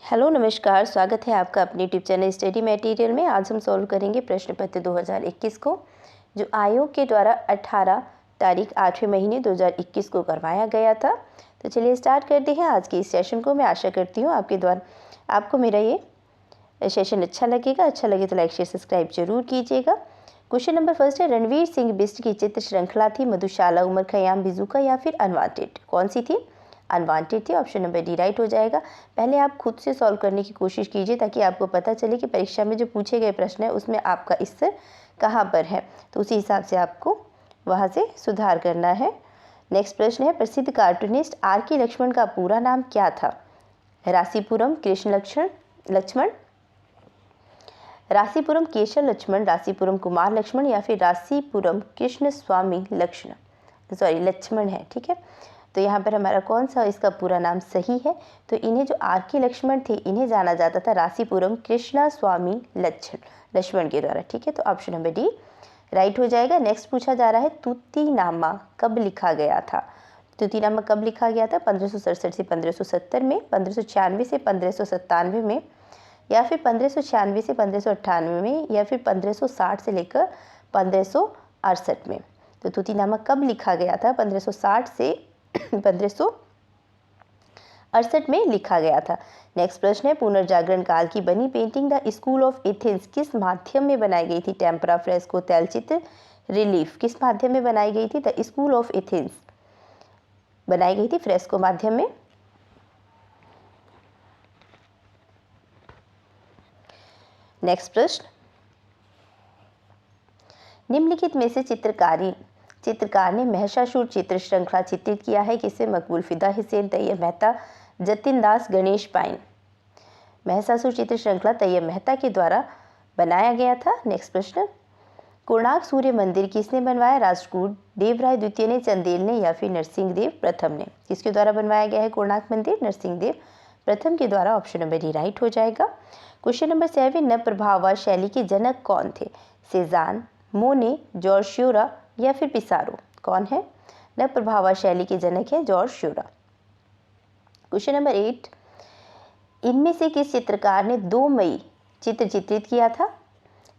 Hello नमस्कार, स्वागत है आपका अपने यूट्यूब चैनल स्टडी मटेरियल में। आज हम सॉल्व करेंगे प्रश्न पत्र 2021 को, जो आयोग के द्वारा 18 तारीख 8वें महीने 2021 को करवाया गया था। तो चलिए स्टार्ट करते हैं आज के इस सेशन को। मैं आशा करती हूँ आपको मेरा ये सेशन अच्छा लगेगा। अच्छा लगे तो लाइक शेयर सब्सक्राइब जरूर कीजिएगा। क्वेश्चन नंबर फर्स्ट है, रणवीर सिंह बिष्ट की चित्र श्रृंखला थी मधुशाला, उमर खयाम, बिजुका या फिर अनवांटेड? कौन सी थी? अनवांटेड थी। ऑप्शन नंबर डी राइट हो जाएगा। पहले आप खुद से सॉल्व करने की कोशिश कीजिए ताकि आपको पता चले कि परीक्षा में जो पूछे गए प्रश्न है उसमें आपका स्तर कहाँ पर है, तो उसी हिसाब से आपको वहाँ से सुधार करना है। नेक्स्ट प्रश्न है, प्रसिद्ध कार्टूनिस्ट आर के लक्ष्मण का पूरा नाम क्या था? रासीपुरम कृष्ण लक्ष्मण, रासीपुरम केशव लक्ष्मण, रासीपुरम कुमार लक्ष्मण या फिर रासीपुरम कृष्ण स्वामी लक्ष्मण है। ठीक है, तो यहाँ पर हमारा कौन सा इसका पूरा नाम सही है? तो इन्हें जो आर के लक्ष्मण थे इन्हें जाना जाता था रासीपुरम कृष्णा स्वामी लक्ष्मण के द्वारा। ठीक है, तो ऑप्शन नंबर डी राइट हो जाएगा। नेक्स्ट पूछा जा रहा है, तूतीनामा कब लिखा गया था? तूतीनामा कब लिखा गया था? 1567 से 1570 में, 1596 से 1597 में, या फिर 1596 से 1598 में, या फिर 1560 से लेकर 1568 में। तो तूतीनामा कब लिखा गया था? 1560 से 1568 में लिखा गया था। नेक्स्ट प्रश्न है, पुनर्जागरण काल की बनी painting the school of Athens किस माध्यम में बनाई गई थी? टेम्परा, फ्रेस्को, तैलचित्र, रिलीफ? किस माध्यम में बनाई गई थी? द स्कूल ऑफ एथेंस बनाई गई थी फ्रेस्को माध्यम में। नेक्स्ट प्रश्न, निम्नलिखित में से चित्रकार ने महिषासुर चित्र श्रृंखला चित्रित किया है? किसे? मकबूल, फिदा हुसैन, तैयब मेहता, जतिन दास, गणेश पाइन? महिषासुर चित्र श्रृंखला तैयब मेहता के द्वारा बनाया गया था। नेक्स्ट प्रश्न, कोणार्क सूर्य मंदिर किसने बनवाया? राष्ट्रकूट देवराय द्वितीय ने, चंदेल ने या फिर नरसिंहदेव प्रथम ने? किसके द्वारा बनवाया गया है कोणार्क मंदिर? नरसिंहदेव प्रथम के द्वारा। ऑप्शन नंबर डी राइट हो जाएगा। क्वेश्चन नंबर 7, नव प्रभाववाद शैली के जनक कौन थे? सेजान, मोने, जॉर्ज श्यूरा या फिर पिसारो? कौन है नव प्रभाववाद शैली के जनक? है जॉर्ज श्यूरा। क्वेश्चन नंबर 8, इनमें से किस चित्रकार ने 2 मई चित्र चित्रित किया था?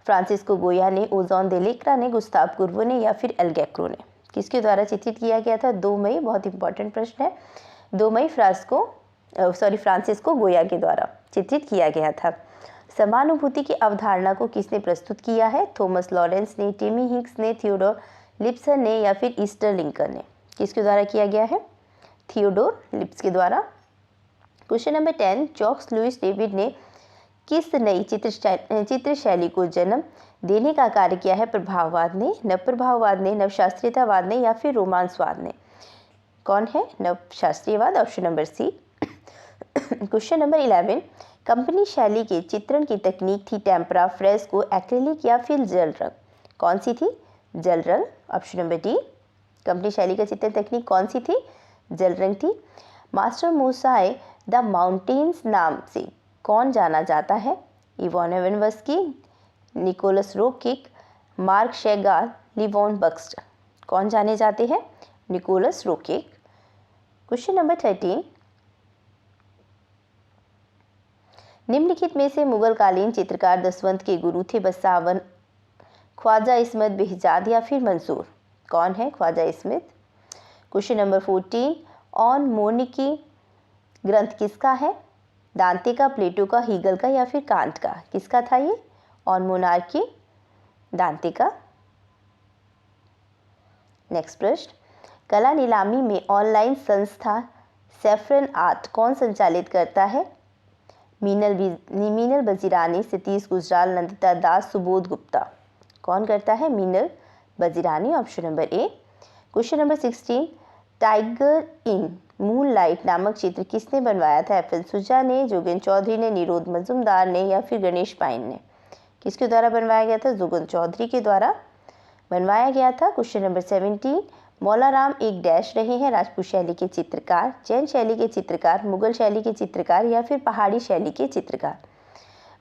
फ्रांसिस्को गोया ने, ओजोन दे लेक्रा ने, गुस्ताव कुर्वो ने या फिर एल गैक्रो ने? किसके द्वारा चित्रित किया गया था 2 मई? बहुत इंपॉर्टेंट प्रश्न है। 2 मई फ्रांसिस्को गोया के द्वारा चित्रित किया गया था। समानुभूति की अवधारणा को किसने प्रस्तुत किया है? थॉमस लॉरेंस ने, टिमी हिक्स ने, थियोडोर लिप्सन ने या फिर ईस्टर लिंकन ने? किसके द्वारा किया गया है? थियोडोर लिप्स के द्वारा। Question number 10, Jacques Louis David ने किस नई चित्र शैली को जन्म देने का कार्य किया है? प्रभाववाद ने, नवप्रभाववाद ने, नवशास्त्रीयतावाद ने या फिर रोमांसवाद ने? कौन है नवशास्त्रीयवाद? Option number C. Question number 11, company शैली के चित्रण की तकनीक थी टेम्परा, फ्रेस्को, एक्रिलिक या फिर जल रंग? कौन सी थी? जल रंग। Option number D. कंपनी शैली का चित्रण तकनीक कौन सी थी? जल रंग थी। मास्टर मोसाई द माउंटेन्स नाम से कौन जाना जाता है? Ivan Aivazovsky, Nicholas Roerich, Marc Chagall, Leon Bakst? कौन जाने जाते हैं? निकोलस रोकिक। क्वेश्चन नंबर 13, निम्नलिखित में से मुगल कालीन चित्रकार दसवंत के गुरु थे? बसावन, ख्वाजा इस्मत बेहजाद या फिर मंसूर? कौन है ख्वाजा इस्मत? क्वेश्चन नंबर 14, ऑन मोनिकी ग्रंथ किसका है? दांते का, प्लेटो का, हीगल का या फिर कांट का? किसका था ये ऑन मोनार्की? दांते का। नेक्स्ट प्रश्न, कला नीलामी में ऑनलाइन संस्था सैफरन आर्ट कौन संचालित करता है? मीनल बजीरानी, सतीश गुजराल, नंदिता दास, सुबोध गुप्ता? कौन करता है? Meenal Bajirani. Option number A. Question number 16, tiger in moonlight नामक चित्र किसने बनवाया था? एफ एन सुजा ने, जोगेन चौधरी ने, निरोध मजुमदार ने या फिर गणेश पाइन ने? किसके द्वारा बनवाया गया था? जोगेन चौधरी के द्वारा बनवाया गया था। क्वेश्चन नंबर 17, मौलाराम एक डैश रहे हैं? राजपूत शैली के चित्रकार, जैन शैली के चित्रकार, मुगल शैली के चित्रकार या फिर पहाड़ी शैली के चित्रकार?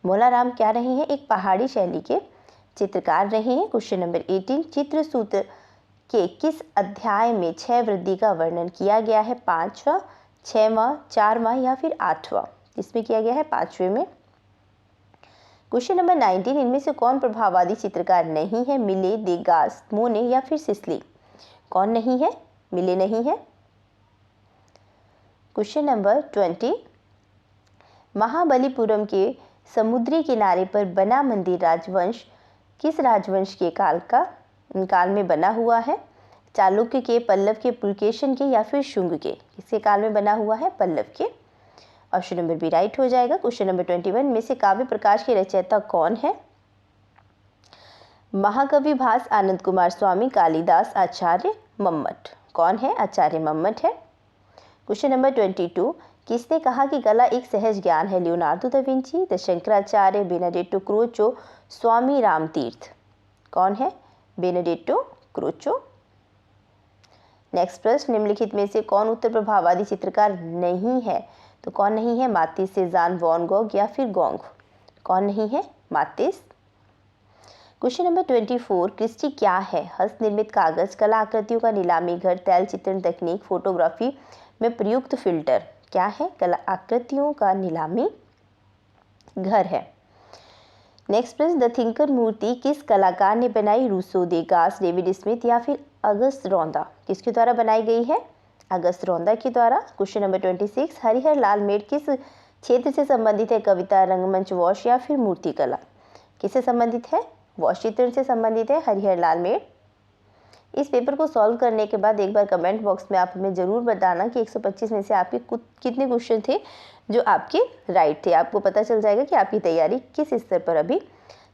मौलाराम क्या रहे हैं? एक पहाड़ी शैली के चित्रकार रहे हैं। क्वेश्चन नंबर 18, चित्रसूत्र के किस अध्याय में 6 वृद्धि का वर्णन किया गया है? 5वां, 6वां, 4वां या फिर 8वां? इसमें किया गया है 5वें में। क्वेश्चन नंबर 19, इनमें से कौन प्रभाववादी चित्रकार नहीं है? मिले, देगास, मोने या फिर सिसली? कौन नहीं है? मिले नहीं है। क्वेश्चन नंबर 20, महाबलीपुरम के समुद्री किनारे पर बना मंदिर राजवंश किस राजवंश के काल में बना हुआ है? चालुक्य के, पल्लव के, पुलकेशन के या फिर शुंग के? किसके काल में बना हुआ है? पल्लव के। ऑप्शन नंबर बी राइट हो जाएगा। क्वेश्चन नंबर 21, में से काव्य प्रकाश के रचयिता कौन है? महाकवि भास, आनंद कुमार स्वामी, कालिदास, आचार्य मम्मट? कौन है? आचार्य मम्मट है। क्वेश्चन नंबर 22, किसने कहा कि कला एक सहज ज्ञान है? Leonardo da Vinci, the Shankaracharya, Benedetto Croce, Swami Ramtirtha? कौन है? बेनेडिक्टो क्रोचो। नेक्स्ट प्रश्न, निम्नलिखित में से कौन उत्तर प्रभाववादी चित्रकार नहीं है? तो कौन नहीं है? मातिस, सेजान, वॉन गॉग या फिर गोंग? कौन नहीं है? मातिस। क्वेश्चन नंबर 24, क्रिस्टी क्या है? हस्त निर्मित कागज, कला आकृतियों का नीलामी घर, तैल चित्रण तकनीक, फोटोग्राफी में प्रयुक्त फिल्टर? क्या है? कला आकृतियों का नीलामी घर है। नेक्स्ट प्रश्न, द थिंकर मूर्ति किस कलाकार ने बनाई? रूसो, देगास, डेविड स्मिथ या फिर अगस्त रौंदा? किसके द्वारा बनाई गई है? अगस्त रौंदा के द्वारा। क्वेश्चन नंबर 26, हरिहर लाल मेड़ किस क्षेत्र से संबंधित है? कविता, रंगमंच, वॉश या फिर मूर्तिकला? किससे संबंधित है? वॉश चित्रण से संबंधित है हरिहर लाल मेड़। इस पेपर को सॉल्व करने के बाद एक बार कमेंट बॉक्स में आप हमें ज़रूर बताना कि 125 में से आपके कितने क्वेश्चन थे जो आपके राइट थे। आपको पता चल जाएगा कि आपकी तैयारी किस स्तर पर अभी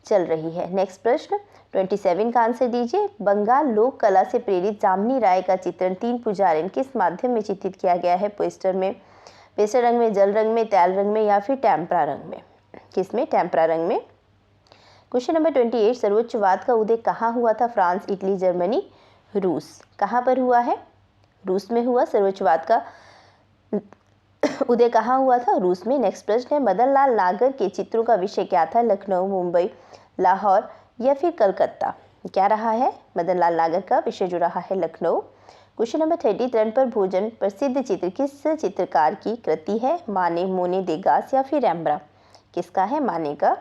चल रही है। नेक्स्ट प्रश्न 27 का आंसर दीजिए। बंगाल लोक कला से प्रेरित जामनी राय का चित्रण 3 पुजारिन किस माध्यम में चित्रित किया गया है? पोस्टर में, पेस्टल रंग में, जल रंग में, तैल रंग में या फिर टेम्परा रंग में? किसमें? टेम्परा रंग में। क्वेश्चन नंबर 28, सर्वोच्चवाद का उदय कहाँ हुआ था? फ्रांस, इटली, जर्मनी, रूस? कहाँ पर हुआ है? रूस में हुआ। सर्वोच्चवाद का उदय कहाँ हुआ था? रूस में। नेक्स्ट प्रश्न है, मदन लाल नागर के चित्रों का विषय क्या था? लखनऊ, मुंबई, लाहौर या फिर कलकत्ता? क्या रहा है? मदन लाल नागर का विषय जो रहा है लखनऊ। क्वेश्चन नंबर 30, तरण पर भोजन प्रसिद्ध चित्र किस चित्रकार की कृति है? माने, मोने, देगास या फिर रैम्ब्रा? किसका है? माने का।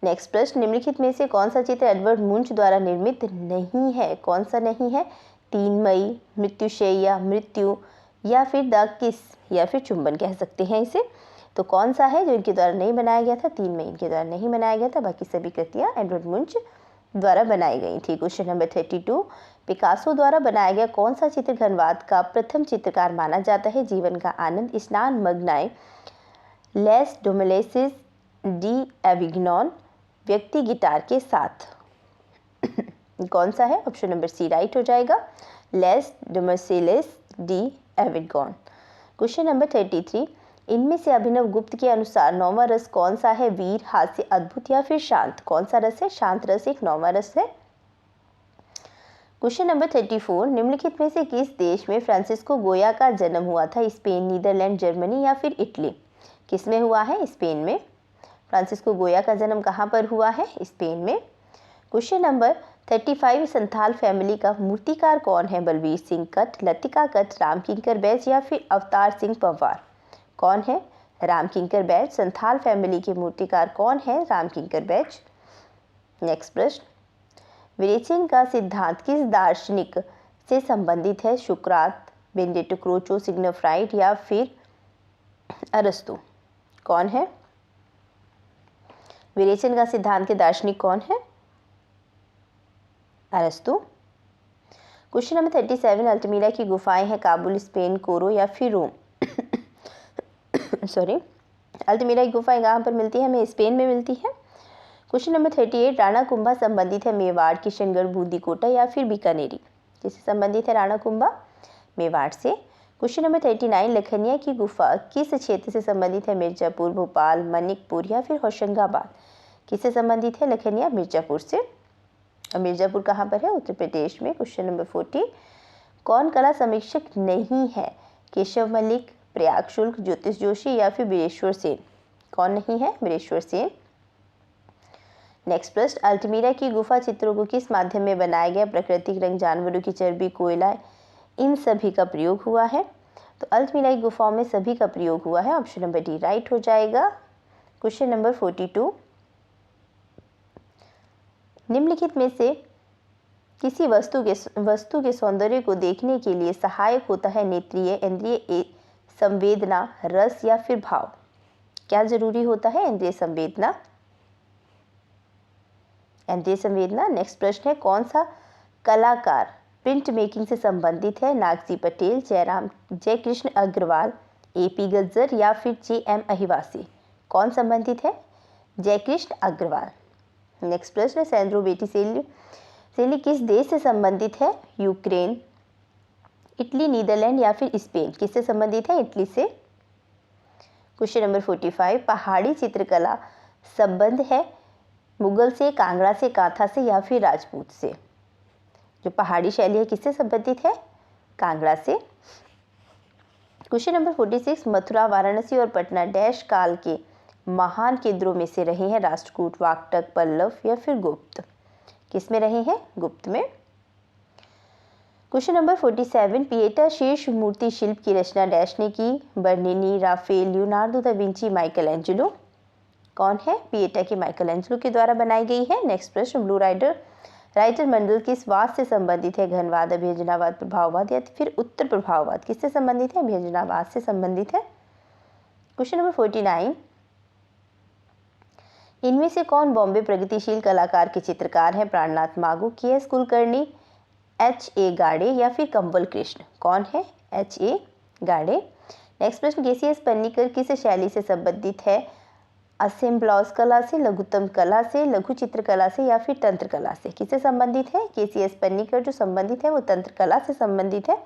नेक्स्ट प्रश्न, निम्नलिखित में से कौन सा चित्र एडवर्ड मुंच द्वारा निर्मित नहीं है? कौन सा नहीं है? 3 मई, मृत्युशैया, मृत्यु या फिर द किस या फिर चुंबन कह सकते हैं इसे। तो कौन सा है जो इनके द्वारा नहीं बनाया गया था? 3 मई इनके द्वारा नहीं बनाया गया था, बाकी सभी कृतियाँ एडवर्ड मुंच द्वारा बनाई गई थी। क्वेश्चन नंबर 32, पिकासो द्वारा बनाया गया कौन सा चित्र घनवाद का प्रथम चित्रकार माना जाता है? जीवन का आनंद, स्नान मग्नाए, लेस डोमेलेसिस, डी एविग्नॉन, व्यक्ति गिटार के साथ? कौन सा है? ऑप्शन नंबर सी राइट हो जाएगा, Les Demoiselles d' Avignon. Question number 33, इनमें से अभिनव गुप्त के अनुसार नौवां रस कौन सा है? वीर, हास्य, अद्भुत या फिर शांत? कौन सा रस है? शांत रस एक नौवां रस है। क्वेश्चन नंबर 34, निम्नलिखित में से किस देश में फ्रांसिस्को गोया का जन्म हुआ था? स्पेन, नीदरलैंड, जर्मनी या फिर इटली? किसमें हुआ है? स्पेन में। फ्रांसिस्को गोया का जन्म कहाँ पर हुआ है? स्पेन में। क्वेश्चन नंबर 35, संथाल फैमिली का मूर्तिकार कौन है? बलवीर सिंह कट, लतिका कट, राम किंकर बैज या फिर अवतार सिंह पंवार? कौन है? राम किंकर बैज। संथाल फैमिली के मूर्तिकार कौन है? राम किंकर बैज। नेक्स्ट प्रश्न, विरेचन का सिद्धांत किस दार्शनिक से संबंधित है? सुकरात, बेनेडिक्टो क्रोचो, सिग्मंड फ्राइड या फिर अरस्तु? कौन है? विरेचन का सिद्धांत के दार्शनिक कौन है? अरस्तु। क्वेश्चन नंबर 37, अल्टमीरा की गुफाएं हैं काबुल, स्पेन, कोरो या फिर रोम? सॉरी, अल्टमीरा की गुफाएं कहाँ पर मिलती है? हमें स्पेन में मिलती है। क्वेश्चन नंबर 38, राणा कुंभा संबंधित है मेवाड़, किशनगढ़, बूंदीकोटा या फिर बीकानेरी? किससे संबंधित है राणा कुंभा? मेवाड़ से। क्वेश्चन नंबर 39, लखनिया की गुफा किस क्षेत्र से संबंधित है? मिर्जापुर, भोपाल, मनिकपुर या फिर होशंगाबाद? किससे संबंधित है लखनिया? मिर्जापुर से। और मिर्जापुर कहाँ पर है? उत्तर प्रदेश में। क्वेश्चन नंबर 40, कौन कला समीक्षक नहीं है? केशव मलिक, प्रयाग शुल्क, ज्योतिष जोशी या फिर वीरेश्वर सेन? कौन नहीं है? वीरेश्वर सेन। नेक्स्ट प्रश्न, अल्टमीरा की गुफा चित्रों को किस माध्यम में बनाया गया? प्राकृतिक रंग, जानवरों की चर्बी, कोयला, इन सभी का प्रयोग हुआ है। तो अल्टमिलाई गुफाओं में सभी का प्रयोग हुआ है, ऑप्शन नंबर डी राइट हो जाएगा। क्वेश्चन नंबर 42, निम्नलिखित में से किसी वस्तु के सौंदर्य को देखने के लिए सहायक होता है नेत्रीय, इंद्रिय संवेदना, रस या फिर भाव? क्या जरूरी होता है? इंद्रिय संवेदना। इंद्रिय संवेदना। नेक्स्ट प्रश्न है, कौन सा कलाकार प्रिंट मेकिंग से संबंधित है? नागजी पटेल, जयकृष्ण अग्रवाल, AP गज्जर या फिर JM अहिवासी? कौन संबंधित है? जयकृष्ण अग्रवाल। नेक्स्ट प्रश्न है, सैंड्रो बोटिसेली किस देश से संबंधित है? यूक्रेन, इटली, नीदरलैंड या फिर स्पेन? किससे संबंधित है? इटली से। क्वेश्चन नंबर 45, पहाड़ी चित्रकला संबंध है मुगल से, कांगड़ा से, कांथा से या फिर राजपूत से? जो पहाड़ी शैली है किससे संबंधित है? कांगड़ा से। क्वेश्चन नंबर 46, मथुरा, वाराणसी और पटना डैश काल के महान केंद्रों में से रहे हैं? राष्ट्रकूट, वाकटक, पल्लव या फिर गुप्त? किस में रहे हैं? गुप्त में। क्वेश्चन नंबर 47, पिएटा शीर्ष मूर्ति शिल्प की रचना डैश ने की? Bernini, Raphael, Leonardo da Vinci, Michelangelo? कौन है? पिएटा की माइकल एंजेलो के द्वारा बनाई गई है। नेक्स्ट प्रश्न, ब्लू राइटर मंडल किस वाद से संबंधित है? घनवाद, अभियोजनावाद, प्रभाववाद या फिर उत्तर प्रभाववाद? किससे संबंधित है? अभियोजनावाद से संबंधित है। क्वेश्चन नंबर 49, इनमें से कौन बॉम्बे प्रगतिशील कलाकार के चित्रकार हैं? प्राणनाथ मागू, KS कुलकर्णी, HA गाड़े या फिर कंबल कृष्ण? कौन है? HA गाड़े। नेक्स्ट प्रश्न, KCS पन्नीकर किस शैली से संबंधित है? असेंबलॉज कला से, लघुत्तम कला से, लघु चित्रकला से या फिर तंत्र कला से? किससे संबंधित है? KCS पन्नीकर जो संबंधित है वो तंत्र कला से संबंधित है।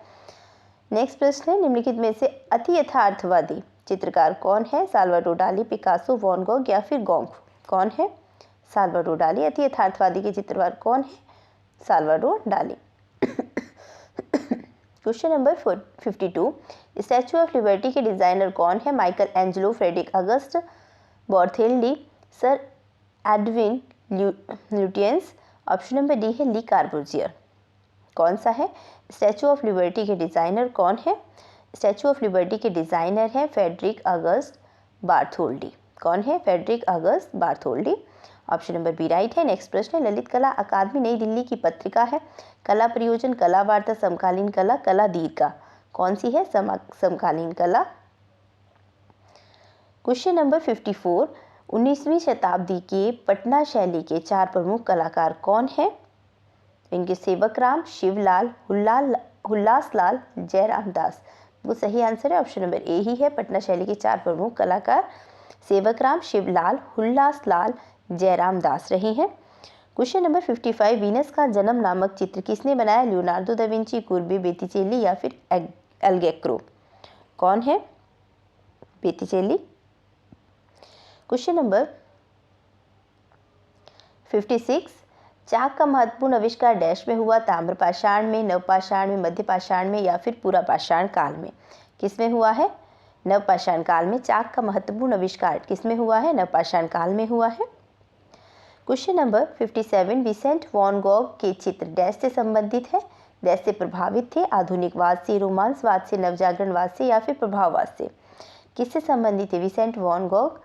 नेक्स्ट प्रश्न है, निम्नलिखित में से अति यथार्थवादी चित्रकार कौन है? साल्वाडोर डाली, पिकासो, वैन गॉग या फिर गोंग? कौन है? साल्वाडोर डाली। अति यथार्थवादी के चित्रकार कौन है? Salvador Dali. Question number 52, statue of Liberty के डिजाइनर कौन है? Michelangelo, Frederic Auguste Bartholdi, sir Edwin Lutyens? Option number D है ली कार्बूजियर। कौन सा है? स्टैचू ऑफ लिबर्टी के डिजाइनर कौन है? स्टैचू ऑफ लिबर्टी के डिजाइनर है फ्रेडरिक अगस्ट बार्थोल्डी। कौन है? Frederic Auguste Bartholdi. Option number B right है। नेक्स्ट प्रश्न है, ललित कला अकादमी नई दिल्ली की पत्रिका है? कला प्रयोजन, कला वार्ता, समकालीन कला, कला दीर्घा? कौन सी है? समकालीन कला। क्वेश्चन नंबर 54, 19वीं शताब्दी के पटना शैली के 4 प्रमुख कलाकार कौन है? इनके सेवकराम, शिवलाल, हुल्लासलाल, जयराम दास? वो सही आंसर है, ऑप्शन नंबर ए ही है। पटना शैली के 4 प्रमुख कलाकार सेवकराम, शिवलाल, हुल्लासलाल, जयराम दास रहे हैं। क्वेश्चन नंबर 55, वीनस का जन्म नामक चित्र किसने बनाया? लियोनार्डो दा विंची, कुर्बी, बेतिचेली या फिर एल्गेक्रो? कौन है? बेतिचेली। क्वेश्चन नंबर 56, चाक का महत्वपूर्ण आविष्कार डैश में हुआ? ताम्रपाषाण में, नवपाषाण में, मध्यपाषाण में या फिर पुरापाषाण काल में? किसमें हुआ है? नवपाषाण काल में चाक का महत्वपूर्ण आविष्कार किसमें हुआ है? नवपाषाण काल में हुआ है। Question number 57, Vincent van Gogh के चित्र डैश से संबंधित है? डैश से प्रभावित थे? आधुनिकवाद से, रोमांसवाद से, नवजागरणवाद से या फिर प्रभाववाद से? किससे संबंधित है? विसेंट वैन गॉग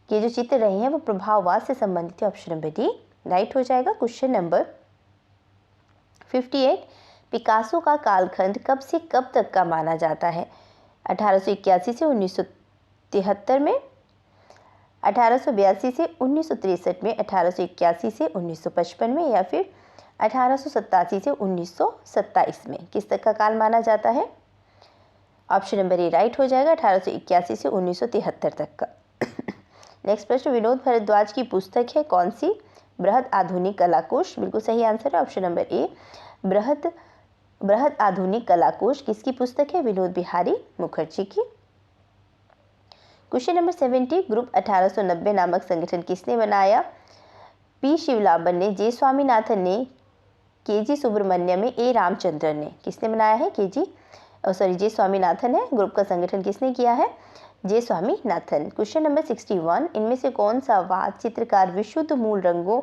के जो चित्र रहे हैं वो प्रभाववाद से संबंधित है, ऑप्शन नंबर डी राइट हो जाएगा। क्वेश्चन नंबर 58, पिकासो का कालखंड कब से कब तक का माना जाता है? 1881 से 1973 में, 1882 से 1963 में, 1881 से 1955 में या फिर 1887 से 1927 में? किस तक का काल माना जाता है? ऑप्शन नंबर ए राइट हो जाएगा, 1881 से 1973 तक का। नेक्स्ट प्रश्न, विनोद भारद्वाज की पुस्तक है कौन सी? बृहद आधुनिक कलाकोश? बिल्कुल सही आंसर है, ऑप्शन नंबर ए बृहद आधुनिक कलाकोश। किसकी पुस्तक है? विनोद बिहारी मुखर्जी की। क्वेश्चन नंबर 70, ग्रुप 1890 नामक संगठन किसने बनाया? पी शिवलाबन ने, जे स्वामीनाथन ने, KG सुब्रमण्यम में, ए रामचंद्रन ने? किसने बनाया है? जे स्वामीनाथन है। ग्रुप का संगठन किसने किया है? जे स्वामीनाथन। क्वेश्चन नंबर 61, इनमें से कौन सा वाद चित्रकार विशुद्ध मूल रंगों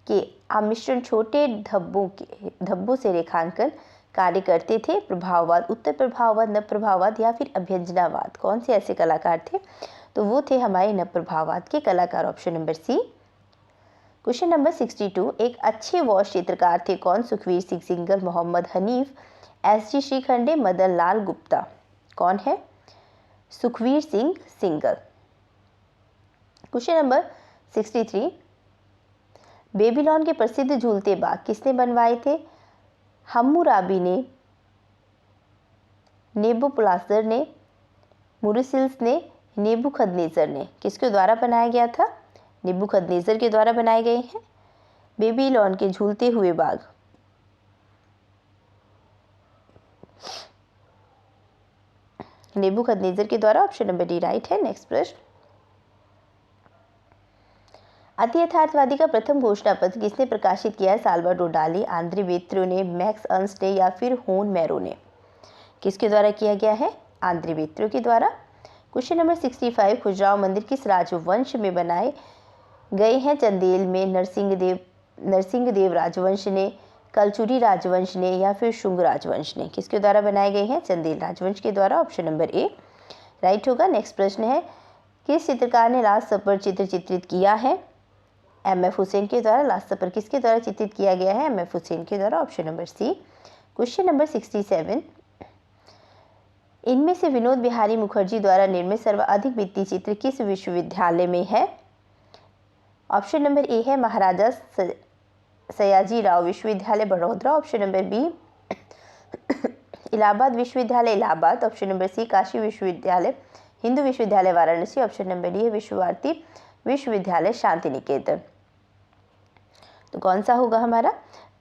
के आमिश्रण छोटे धब्बों से रेखांकन कार्य करते थे? प्रभाववाद, उत्तर प्रभाववाद, नव प्रभाववाद या फिर अभ्यंजनावाद? कौन से ऐसे कलाकार थे? तो वो थे हमारे नव प्रभाववाद के कलाकार, option number C. Question number 62, एक अच्छे वॉश चित्रकार थे कौन? सुखवीर सिंह सिंगल, मोहम्मद हनीफ, एस.जी. श्रीखंडे, मदन लाल गुप्ता। कौन है? Sukhvir Singh Singal. Question number 63, Babylon के प्रसिद्ध झूलते बाग किसने बनवाए थे? हम्मुराबी ने, नेबुकदनेस्सर ने, मुरसिल्स ने, नेबुकदनेस्सर ने। किसके द्वारा बनाया गया था? नेबुकदनेस्सर के द्वारा बनाए गए हैं बेबीलोन के झूलते हुए बाग। नेबुकदनेस्सर के द्वारा, ऑप्शन नंबर डी राइट है। नेक्स्ट प्रश्न, अति यथार्थवादी का प्रथम घोषणा पत्र किसने प्रकाशित किया है? साल्वाडोर डाली, आंद्रे वेत्रो ने, मैक्स अर्न्स्ट ने या फिर होन मैरो ने? किसके द्वारा किया गया है? आंद्रे वेत्रो के द्वारा। क्वेश्चन नंबर 65, खजुराहो मंदिर किस राजवंश में बनाए गए हैं? चंदेल में, नरसिंहदेव राजवंश ने, कलचुरी राजवंश ने या फिर शुंग राजवंश ने? किसके द्वारा बनाए गए हैं? चंदेल राजवंश के द्वारा, ऑप्शन नंबर ए राइट होगा। नेक्स्ट प्रश्न है, किस चित्रकार ने लास्ट सपर चित्र चित्रित किया है? एम.एफ. हुसैन के द्वारा। लास्ट सपर किसके द्वारा चित्रित किया गया है? एम.एफ. हुसैन के द्वारा, option number C. Question number 67, इनमें से विनोद बिहारी मुखर्जी द्वारा निर्मित सर्वाधिक भित्ति चित्र किस विश्वविद्यालय में है? ऑप्शन नंबर ए है महाराजा सयाजीराव विश्वविद्यालय Baroda, option number B Allahabad विश्वविद्यालय Allahabad, option number C Kashi विश्वविद्यालय हिंदू विश्वविद्यालय वाराणसी, ऑप्शन नंबर डी है विश्व भारती विश्वविद्यालय शांति निकेतन। तो कौन सा होगा हमारा?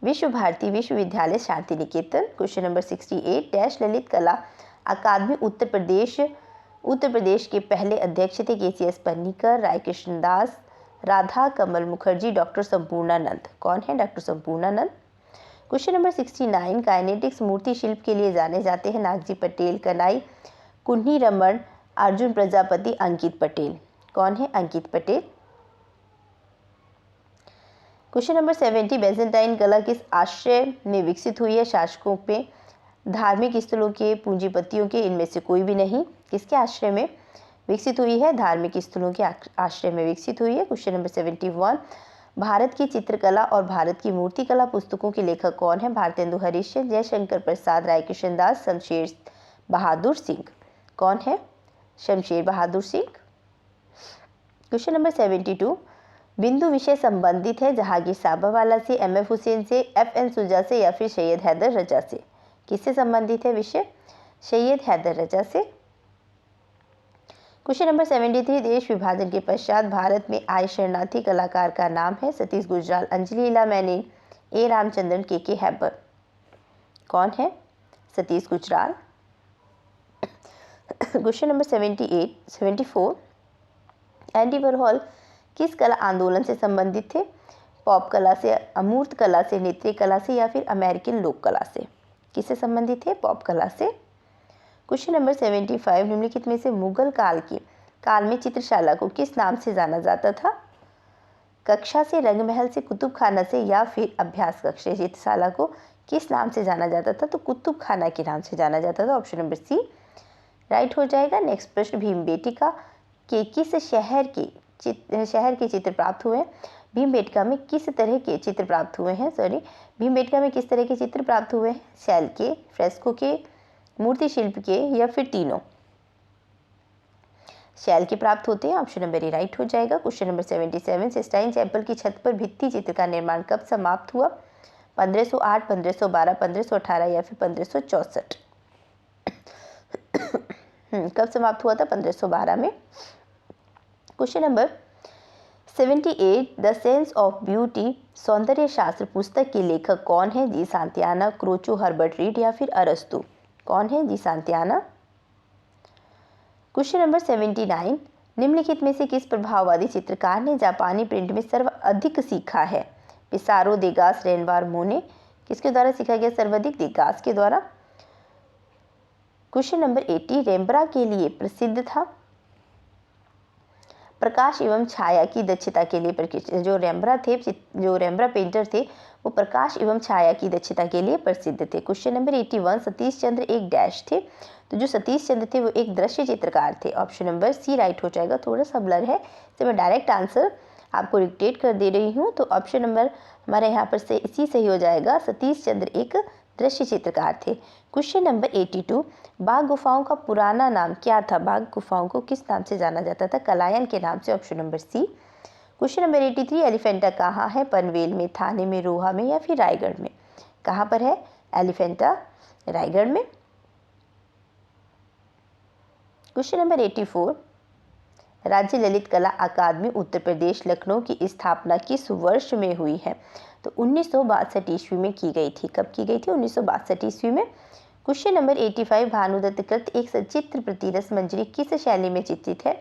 विश्व भारती विश्वविद्यालय Shanti Niketan. Question number 68, dash Lalit Kala Akademi Uttar Pradesh के पहले अध्यक्ष थे? के.सी.एस. पन्नीकर, राय कृष्णदास, राधा कमल मुखर्जी, डॉक्टर संपूर्णानंद। कौन है? Doctor Sampurnanand. Question number 69, kinetics मूर्ति शिल्प के लिए जाने जाते हैं? नागजी पटेल, कनाई, कुन्ही रमन, अर्जुन प्रजापति, अंकित पटेल। कौन है? अंकित पटेल। क्वेश्चन नंबर 70, बेजेंटाइन कला किस आश्रय में विकसित हुई है? शासकों पे, धार्मिक स्थलों के, पूंजीपतियों के, इनमें से कोई भी नहीं। किसके आश्रय में विकसित हुई है? धार्मिक स्थलों के आश्रय में विकसित हुई है। क्वेश्चन नंबर 71, भारत की चित्रकला और भारत की मूर्तिकला पुस्तकों के लेखक कौन है? भारतेंदु हरिश्चंद्र, जयशंकर प्रसाद, राय कृष्णदास, शमशेर बहादुर सिंह। कौन है? शमशेर बहादुर सिंह। क्वेश्चन नंबर 72, बिंदु विषय संबंधित है जहांगीर साबावाला से, एम.एफ. हुसैन से, एफ.एन. सुजा से या फिर सैयद हैदर रजा से? किससे संबंधित है विषय? सैयद हैदर रजा से। क्वेश्चन नंबर 73, देश विभाजन के पश्चात भारत में आए शरणार्थी कलाकार का नाम है? सतीश गुजराल, अंजलि लीला मैनन, ए. रामचंद्रन, के हैबर। कौन है? Satish Gujral. Question number 74, Andy Warhol किस कला आंदोलन से संबंधित थे? पॉप कला से, अमूर्त कला से, नृत्य कला से या फिर अमेरिकन लोक कला से? किससे संबंधित है? पॉप कला से। क्वेश्चन नंबर 75, निम्नलिखित में से मुगल काल में चित्रशाला को किस नाम से जाना जाता था? कक्षा से, रंगमहल से, कुतुब खाना से या फिर अभ्यास कक्ष से? चित्रशाला को किस नाम से जाना जाता था? तो कुतुब खाना के नाम से जाना जाता था, ऑप्शन नंबर सी राइट हो जाएगा। नेक्स्ट प्रश्न, भीमबेटका के किस शहर के चित्र प्राप्त हुए? भीमबेटका में किस तरह के चित्र प्राप्त हुए हैं? भीमबेटका में किस तरह के चित्र प्राप्त हुए हैं? शैल के, फ्रेस्को के, मूर्ति शिल्प के या फिर तीनों? शैल के प्राप्त होते हैं, ऑप्शन नंबर ए राइट हो जाएगा। क्वेश्चन नंबर 77, सिस्टाइन चैपल की छत पर भित्ति चित्र का निर्माण कब समाप्त हुआ? 1508, 1512, 1518 या फिर 1564? कब समाप्त हुआ था? 1512 में। Question number 78, the sense of beauty सौंदर्य शास्त्र पुस्तक के लेखक कौन है? जी सांतियाना, क्रोचो, हर्बर्ट रीड या फिर अरस्तु? कौन है? जी सांतियाना। क्वेश्चन नंबर 79, निम्नलिखित में से किस प्रभाववादी चित्रकार ने जापानी प्रिंट में सर्वाधिक सीखा है? पिसारो, देगास, रेनवार, मोने? किसके द्वारा सीखा गया सर्वाधिक? देगास के द्वारा। क्वेश्चन नंबर 80, रेम्ब्रा के लिए प्रसिद्ध था? प्रकाश एवं छाया की दक्षता के लिए जो रेम्ब्रा पेंटर थे वो प्रकाश एवं छाया की दक्षता के लिए प्रसिद्ध थे। क्वेश्चन नंबर 81, सतीश चंद्र एक डैश थे। तो जो सतीश चंद्र थे वो एक दृश्य चित्रकार थे। ऑप्शन नंबर सी राइट हो जाएगा। थोड़ा सा ब्लर है तो मैं डायरेक्ट आंसर आपको डिक्टेट कर दे रही हूँ। तो ऑप्शन नंबर हमारे यहाँ पर से इसी सही हो जाएगा। सतीश चंद्र एक दृश्य चित्रकार थे। क्वेश्चन नंबर 82, बाघ गुफाओं का पुराना नाम क्या था? बाघ गुफाओं को किस नाम से जाना जाता था? कलायन के नाम से। Option number C. Question number 83, Elephanta कहाँ है? पनवेल में, थाने में, रोहा में या फिर रायगढ़ में? कहाँ पर है एलिफेंटा? रायगढ़ में। क्वेश्चन नंबर 84, राज्य ललित कला अकादमी उत्तर प्रदेश लखनऊ की स्थापना किस वर्ष में हुई है? तो 1962 ईस्वी में की गई थी। कब की गई थी? 1962 ईस्वी में। क्वेश्चन नंबर 85, भानुदत्त कृत एक सचित्र प्रति रसमंजरी किस शैली में चित्रित है?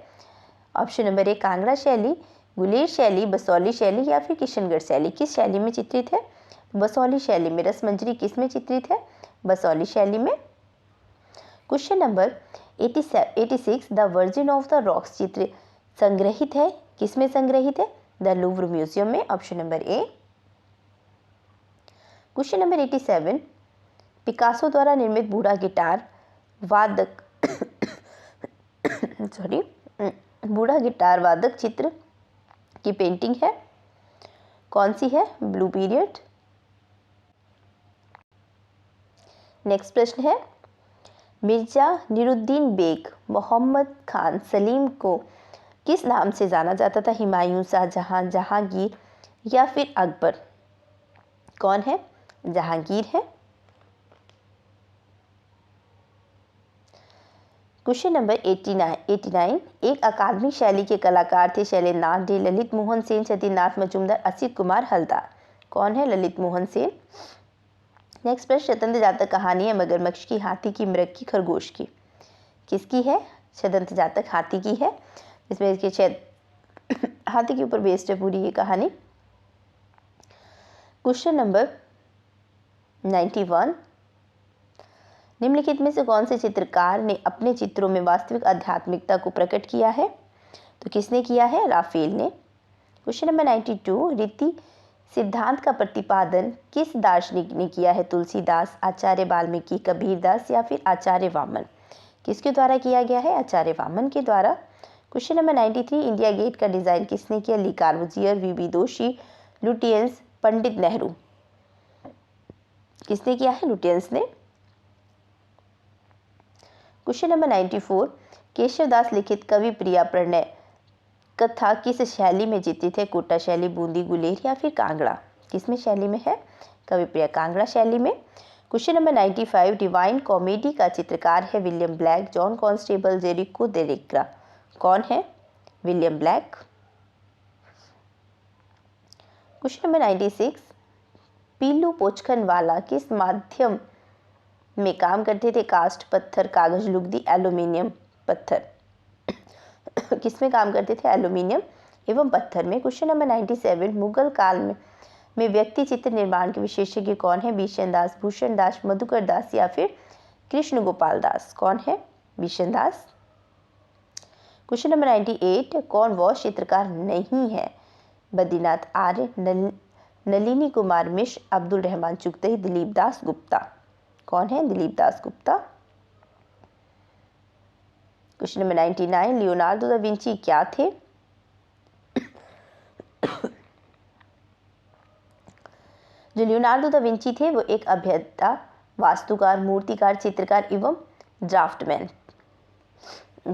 ऑप्शन नंबर ए कांगड़ा शैली, गुलेर शैली, बसौली शैली या फिर किशनगढ़ शैली। किस शैली में चित्रित है? बसौली शैली में। रसमंजरी किस में चित्रित है? बसौली शैली में। Question number 86, the virgin of the rocks चित्र संग्रहित है? किस में संग्रहित है? द लूव्र म्यूजियम में। Option number A. Question number 87, Picasso द्वारा निर्मित बूढ़ा गिटार वादक बूढ़ा गिटार वादक चित्र की पेंटिंग है, कौन सी है? Blue period. नेक्स्ट प्रश्न है, मिर्जा निरुद्दीन बेग मोहम्मद खान सलीम को किस नाम से जाना जाता था? हुमायूं, शाहजहां, जहांगीर या फिर अकबर? कौन है? जहांगीर है। क्वेश्चन नंबर 89, एक अकादमिक शैली के कलाकार थे शैलेंद्रनाथ डे, ललित मोहन सेन, सत्यनाथ मजूमदार, असित कुमार हलदार। कौन है? ललित मोहन सेन। नेक्स्ट प्रश्न, स्वतंत्र जातक कहानी है मगरमच्छ की, हाथी की, मृग की, खरगोश की? किसकी है? स्वतंत्र जातक हाथी की है। इसमें इसके हाथी के ऊपर बेस्ड है पूरी ये कहानी। क्वेश्चन नंबर 91, निम्नलिखित में से कौन से चित्रकार ने अपने चित्रों में वास्तविक आध्यात्मिकता को प्रकट किया है? तो किसने किया है? राफेल ने। क्वेश्चन नंबर 92, रीति सिद्धांत का प्रतिपादन किस दार्शनिक ने किया है? तुलसीदास, आचार्य वाल्मीकि, कबीरदास या फिर आचार्य वामन? किसके द्वारा किया गया है? आचार्य वामन के द्वारा। क्वेश्चन नंबर 93, इंडिया गेट का डिजाइन किसने किया? ली कार्बूजियर, वीबी जोशी, लुटियंस, पंडित नेहरू? किसने किया है? लुटियंस ने। क्वेश्चन नंबर 94, केशवदास लिखित कवि प्रिया प्रणय कथा किस शैली में चित्रित है? कोटा शैली, बूंदी, गुलेर या फिर कांगड़ा? किसमें शैली में है? कवि प्रिया कांगड़ा शैली में। क्वेश्चन नंबर 95, डिवाइन कॉमेडी का चित्रकार है William Blake, John Constable, Gericault देरिग्रा? कौन है? William Blake. Question number 96, Piloo Pochkhanawala किस माध्यम में काम करते थे? कास्ट, पत्थर, कागज, लुगदी, एल्यूमिनियम, पत्थर? किसमें काम करते थे? एल्यूमिनियम एवं पत्थर में। क्वेश्चन नंबर 97, मुगल काल में व्यक्ति चित्र निर्माण के विशेषज्ञ कौन है? बिशन दास, भूषण दास, मधुकर दास या फिर कृष्ण गोपाल दास? कौन है? बिशन दास। क्वेश्चन नंबर 98, कौन वह चित्रकार नहीं है? बद्रीनाथ आर्य, नलिनी कुमार मिश्र, अब्दुल रहमान चुगतई, दिलीप दास गुप्ता? कौन है? Dilip Das Gupta. Question number 99, Leonardo da Vinci क्या थे? जो लियोनार्डो दा विंची थे वो एक अभियंता, वास्तुकार, मूर्तिकार, चित्रकार एवं ड्राफ्टमैन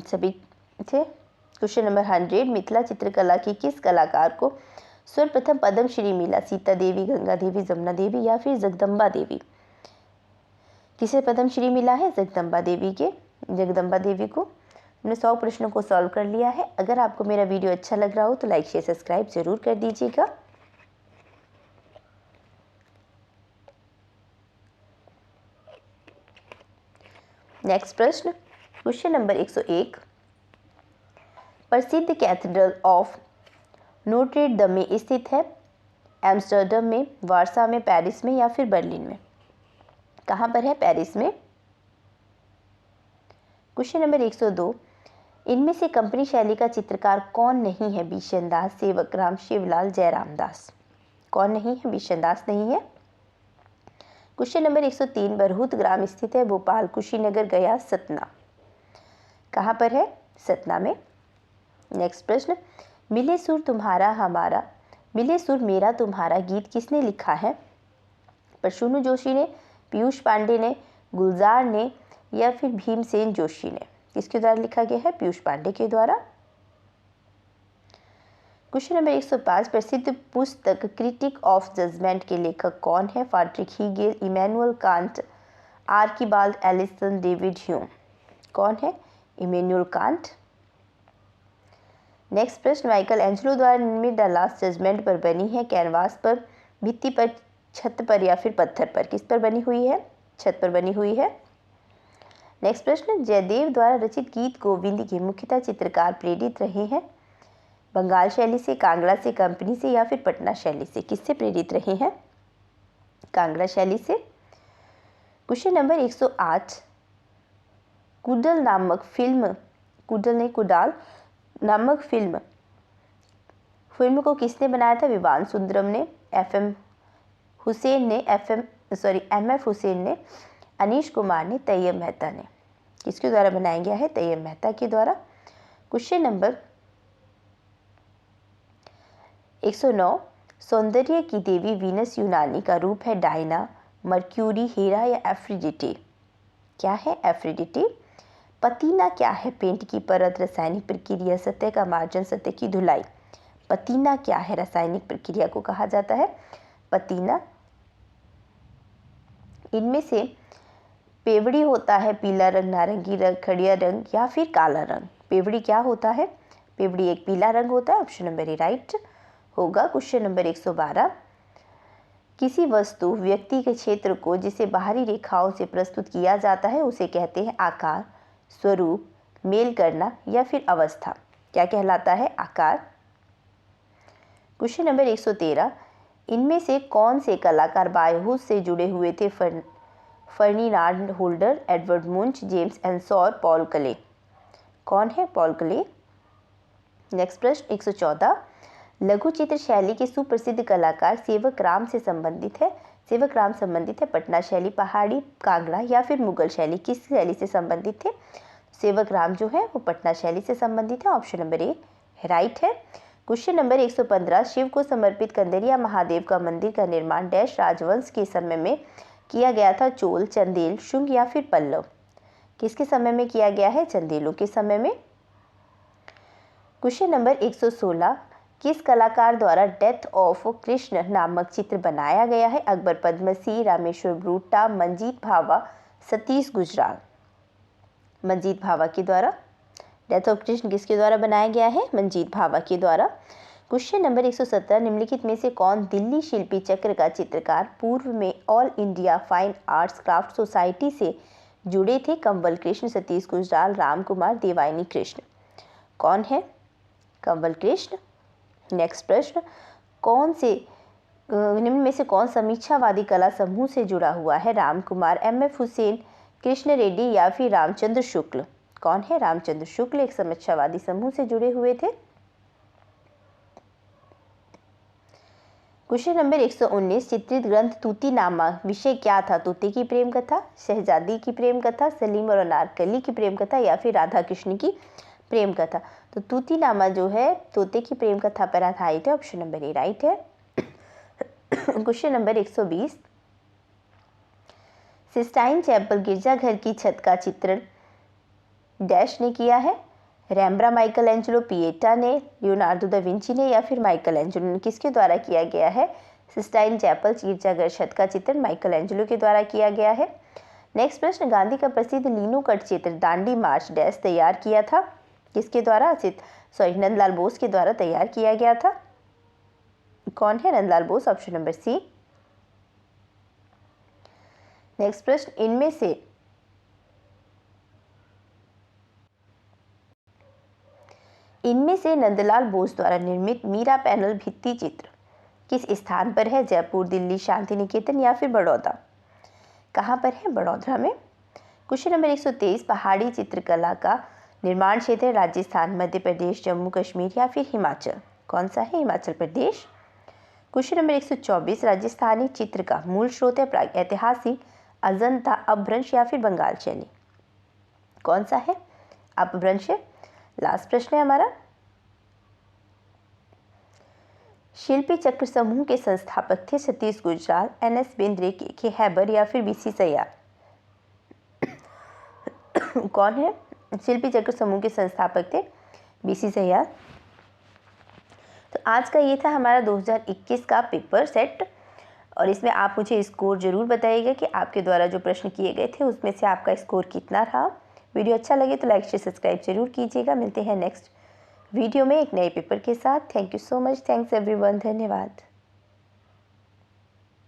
सभी थे। क्वेश्चन नंबर 100, मिथिला चित्रकला की किस कलाकार को सर्वप्रथम पद्मश्री मिला? सीता देवी, गंगा देवी, जमुना देवी या फिर जगदम्बा देवी? किसे पद्मश्री मिला है? जगदम्बा देवी को। हमने 100 प्रश्नों को सॉल्व कर लिया है। अगर आपको मेरा वीडियो अच्छा लग रहा हो तो लाइक, शेयर, सब्सक्राइब जरूर कर दीजिएगा। नेक्स्ट प्रश्न, क्वेश्चन नंबर 101, प्रसिद्ध कैथेड्रल ऑफ नोट्रे डम में स्थित है? एम्स्टर्डम में, वारसा में, पेरिस में या फिर बर्लिन में? कहाँ पर है? पेरिस में। क्वेश्चन नंबर 102, इनमें से कंपनी शैली का चित्रकार कौन नहीं है? बिशन दास, सेवक राम, शिवलाल, जयराम दास? कौन नहीं है? बिशन दास नहीं है। क्वेश्चन नंबर 103, बरहुत ग्राम स्थित है भोपाल, कुशीनगर, गया, सतना। कहाँ पर है? सतना में। नेक्स्ट प्रश्न, मिले सुर तुम्हारा हमारा, मिले सुर मेरा तुम्हारा गीत किसने लिखा है? प्रसून जोशी ने, पीयूष पांडे ने, गुलजार ने या फिर भीमसेन जोशी ने? किसके द्वारा लिखा गया है? पीयूष पांडे के द्वारा। क्वेश्चन नंबर 105, प्रसिद्ध पुस्तक क्रिटिक ऑफ जजमेंट के लेखक कौन है? Frederick Hegel, Immanuel Kant, Archibald Alison, David Hume. कौन है? Immanuel Kant. नेक्स्ट प्रश्न, माइकल एंजेलो द्वारा निर्मित द लास्ट जजमेंट पर बनी है कैनवास पर, भित्ति पर, छत पर या फिर पत्थर पर? किस पर बनी हुई है? छत पर बनी हुई है। नेक्स्ट प्रश्न, जयदेव द्वारा रचित गीत गोविंद के मुख्यतः चित्रकार प्रेरित रहे हैं? बंगाल शैली से, कांगड़ा से, कंपनी से या फिर पटना शैली से? किससे प्रेरित रहे हैं? कांगड़ा शैली से। क्वेश्चन नंबर 108, कुडल नामक फिल्म, कुडल नहीं कुडाल नामक फिल्म को किसने बनाया था? विवान सुंदरम ने, एम एफ हुसैन ने, अनीश कुमार ने, तैयब मेहता ने? किसके द्वारा बनाया गया है? तैयब मेहता के द्वारा। क्वेश्चन नंबर 109, सौंदर्य की देवी वीनस यूनानी का रूप है डायना, मर्क्यूरी, हेरा या एफ्रोडिटे? क्या है? एफ्रोडिटे। पतीना क्या है? पेंट की परत, रासायनिक प्रक्रिया, सतह का मार्जन, सतह की धुलाई? पतीना क्या है? रासायनिक प्रक्रिया को कहा जाता है पतीना। इनमें से पेवड़ी होता है पीला रंग, नारंगी रंग, खड़िया रंग या फिर काला रंग? पेवड़ी क्या होता है? पेवड़ी एक पीला रंग होता है। ऑप्शन नंबर ए राइट होगा। क्वेश्चन नंबर 112, किसी वस्तु, व्यक्ति के क्षेत्र को जिसे बाहरी रेखाओं से प्रस्तुत किया जाता है उसे कहते हैं आकार, स्वरूप, मेल करना या फिर अवस्था? क्या कहलाता है? आकार। क्वेश्चन नंबर 113, इनमें से कौन से कलाकार बायहुस से जुड़े हुए थे? Ferdinand Hodler, Edvard Munch, James Ensor, Paul Klee? कौन है? Paul clay. नेक्स्ट प्रश्न 114, लघु चित्र शैली के सुप्रसिद्ध कलाकार सेवक राम से संबंधित है? सेवक राम संबंधित है पटना शैली, पहाड़ी, कांगड़ा या फिर मुगल शैली? किस शैली से संबंधित थे? सेवक राम जो है वो पटना शैली से संबंधित है। ऑप्शन नंबर ए राइट है। क्वेश्चन नंबर 115, शिव को समर्पित कंदरिया महादेव का मंदिर का निर्माण डैश राजवंश के समय में किया गया था? चोल, चंदेल, शुंग या फिर पल्लव? किसके समय में किया गया है? चंदेलों के समय में। क्वेश्चन नंबर 116, किस कलाकार द्वारा डेथ ऑफ कृष्ण नामक चित्र बनाया गया है? अकबर पद्मसी, रामेश्वर ब्रूटा, मंजीत भावा, सतीश गुजराल? मंजीत भावा के द्वारा। डेथ ऑफ कृष्ण किसके द्वारा बनाया गया है? मंजीत भावा के द्वारा। क्वेश्चन नंबर 117, निम्नलिखित में से कौन दिल्ली शिल्पी चक्र का चित्रकार पूर्व में all India fine arts craft society से जुड़े थे? कंवल कृष्ण, सतीश गुजराल, राम कुमार, देवायनी कृष्ण? कौन है? कंवल कृष्ण। नेक्स्ट प्रश्न, कौन से निम्न में से कौन समीक्षावादी कला समूह से जुड़ा हुआ है? राम कुमार, एम.एफ. हुसैन, कृष्ण रेड्डी या फिर रामचंद्र शुक्ल? कौन है? रामचंद्र शुक्ल एक समीक्षावादी समूह से जुड़े हुए थे। क्वेश्चन नंबर 119, चित्रित ग्रंथ तूतीनामा विषय क्या था? तोते की प्रेम कथा, शहजादी की प्रेम कथा, सलीम और अनारकली की प्रेम कथा या फिर राधा कृष्ण की प्रेम कथा? तो तूतीनामा जो है तोते की प्रेम कथा पर आधारित है। ऑप्शन नंबर ए राइट है। क्वेश्चन नंबर 120, सिस्टाइन चैपल गिरजाघर की छत का चित्रण डैश ने किया है? रैम्ब्रा, माइकल एंजेलो, पिएटा ने, लियोनार्डो दा विंची ने या फिर माइकल एंजेलो ने? किसके द्वारा किया गया है? सिस्टाइन चैपल गिरजाघर छत का चित्रण माइकल एंजेलो के द्वारा किया गया है। नेक्स्ट प्रश्न, गांधी का प्रसिद्ध लीनो कट चित्र दांडी मार्च डैश तैयार किया था? किसके द्वारा? नंदलाल बोस के द्वारा तैयार किया गया था। कौन है? Nandlal Bose. Option number C. Next प्रश्न, इनमें से नंदलाल बोस द्वारा निर्मित मीरा पैनल भित्ति चित्र किस स्थान पर है? जयपुर, दिल्ली, शांति निकेतन या फिर बड़ौदा? कहाँ पर है? बड़ौदा में। क्वेश्चन नंबर 123, पहाड़ी चित्रकला का निर्माण क्षेत्र है? राजस्थान, मध्य प्रदेश, जम्मू कश्मीर या फिर हिमाचल? कौन सा है? हिमाचल प्रदेश। क्वेश्चन नंबर 124, राजस्थानी चित्र का मूल स्रोत है ऐतिहासिक अजंता अपभ्रंश या फिर बंगाल शैली? कौन सा है? अपभ्रंश है। लास्ट प्रश्न है हमारा, शिल्पी चक्र समूह के संस्थापक थे सतीश गुजराल, NS बेंद्रे, के हैबर या फिर BC सैयार? कौन है शिल्पी चक्र समूह के संस्थापक थे? BC सैयार। तो आज का ये था हमारा 2021 का पेपर सेट, और इसमें आप मुझे स्कोर ज़रूर बताइएगा कि आपके द्वारा जो प्रश्न किए गए थे उसमें से आपका स्कोर कितना रहा। वीडियो अच्छा लगे तो लाइक शेयर सब्सक्राइब जरूर कीजिएगा। मिलते हैं नेक्स्ट वीडियो में एक नए पेपर के साथ। Thank you so much. Thanks everyone. धन्यवाद।